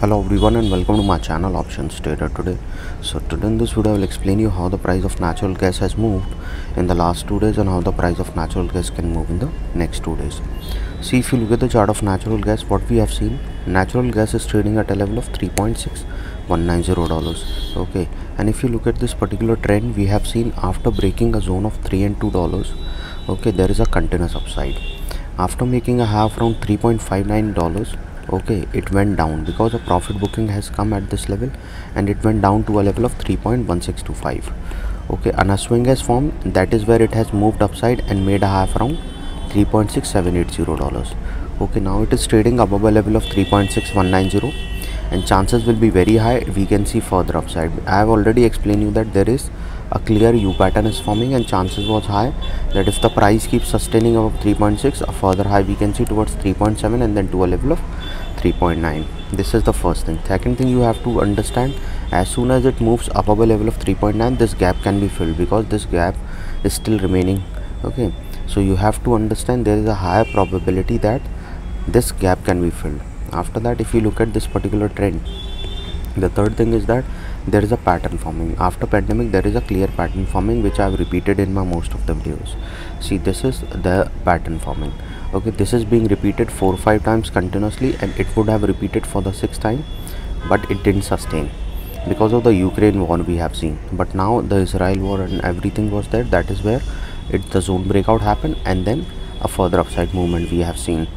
Hello everyone and welcome to my channel OptionsTraderToday. So today in this video I will explain you how the price of natural gas has moved in the last 2 days and how the price of natural gas can move in the next 2 days. See, if you look at the chart of natural gas, what we have seen, natural gas is trading at a level of $3.6190. Okay, and if you look at this particular trend, we have seen after breaking a zone of $3 and $2, okay, there is a continuous upside. After making a half around $3.59, okay, it went down because a profit booking has come at this level and it went down to a level of 3.1625. okay, and a swing has formed. That is where it has moved upside and made a half around $3.6780. okay, now it is trading above a level of 3.6190 and chances will be very high we can see further upside. I have already explained you that there is a clear U pattern is forming and chances was high that if the price keeps sustaining above 3.6, a further high we can see towards 3.7 and then to a level of 3.9. This is the first thing. Second thing, you have to understand, as soon as it moves above a level of 3.9, this gap can be filled because this gap is still remaining. Okay, so you have to understand there is a higher probability that this gap can be filled. After that, if you look at this particular trend, the third thing is that there is a pattern forming. After pandemic, there is a clear pattern forming which I have repeated in my most of the videos. See, this is the pattern forming. Okay, this is being repeated 4 or 5 times continuously and it would have repeated for the 6th time, but it didn't sustain because of the Ukraine war we have seen. But now the Israel war and everything was there. That is where the zone breakout happened and then a further upside movement we have seen.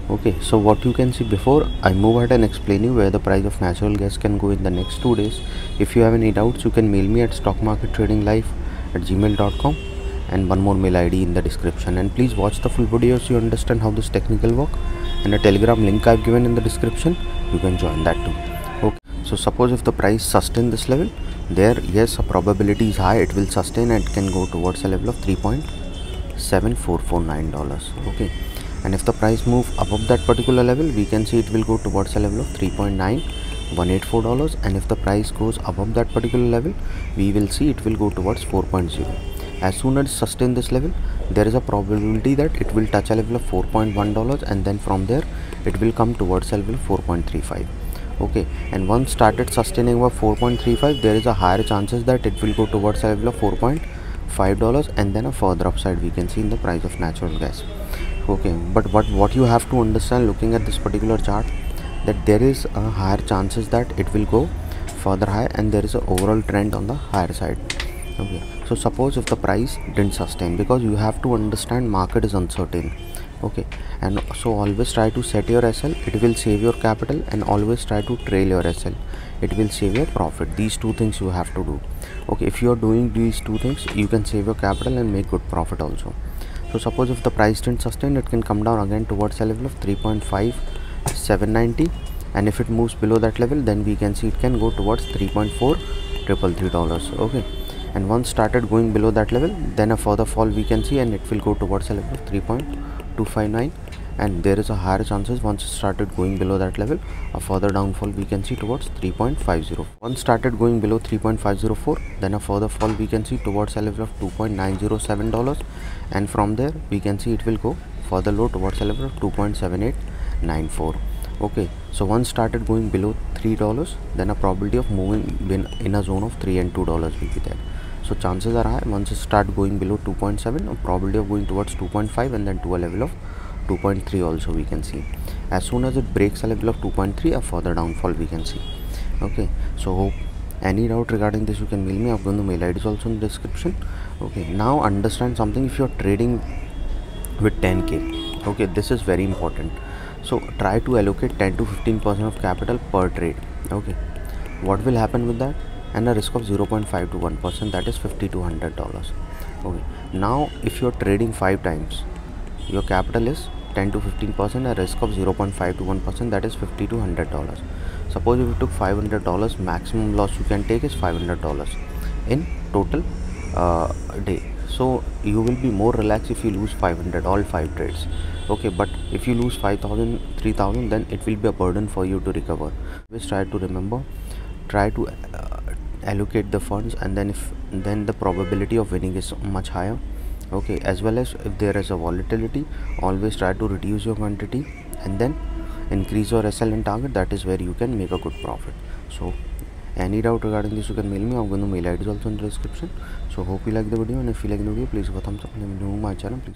Okay, so what you can see, before I move ahead and explain you where the price of natural gas can go in the next 2 days, if you have any doubts, you can mail me at stockmarkettradinglife@gmail.com and one more mail ID in the description. And please watch the full video so you understand how this technical work, and a Telegram link I've given in the description, you can join that too. Okay, so suppose if the price sustain this level, there, yes, a probability is high it will sustain and it can go towards a level of $3.7449. okay, and if the price move above that particular level, we can see it will go towards a level of $3.9184, and if the price goes above that particular level, we will see it will go towards 4.0. As soon as sustain this level, there is a probability that it will touch a level of $4.1 and then from there it will come towards a level of 4.35. okay, and once started sustaining above 4.35, there is a higher chances that it will go towards a level of $4.5 and then a further upside we can see in the price of natural gas. Okay, but what you have to understand looking at this particular chart, that there is a higher chances that it will go further high and there is a overall trend on the higher side. Okay, so suppose if the price didn't sustain, because you have to understand market is uncertain. Okay, and so always try to set your SL, it will save your capital, and always try to trail your SL, it will save your profit. These two things you have to do. Okay, if you are doing these two things, you can save your capital and make good profit also. So suppose if the price didn't sustain, it can come down again towards a level of 3.5790, and if it moves below that level, then we can see it can go towards $3.4333. okay, and once started going below that level, then a further fall we can see and it will go towards a level of 3.259, and there is a higher chances once it started going below that level, a further downfall we can see towards 3.50. Once started going below 3.504, then a further fall we can see towards a level of $2.907, and from there we can see it will go further low towards a level of 2.7894. okay, so once started going below $3, then a probability of moving in a zone of $3 and $2 will be there. So chances are high once it start going below 2.7, a probability of going towards 2.5 and then to a level of 2.3 also we can see. As soon as it breaks a level of 2.3, a further downfall we can see. Okay, so any doubt regarding this, you can mail me. I've given the mail ID is also in the description. Okay, now understand something. If you're trading with 10k, okay, this is very important. So try to allocate 10 to 15% of capital per trade. Okay, what will happen with that? And a risk of 0.5 to 1%, that is $50 to $100. okay, now if you're trading 5 times, your capital is 10 to 15%, a risk of 0.5 to 1%, that is $50 to $100. Suppose if you took $500, maximum loss you can take is $500 in total day. So you will be more relaxed if you lose 500 all 5 trades. Okay, but if you lose 5,000, 3,000, then it will be a burden for you to recover. Always try to remember, try to allocate the funds, and then the probability of winning is much higher. Okay, as well as if there is a volatility, always try to reduce your quantity and then increase your SL and target, that is where you can make a good profit. So any doubt regarding this, you can mail me. I'm going to mail ID is also in the description. So hope you like the video, and if you like the video, please give a thumbs up, and if you're new to my channel, please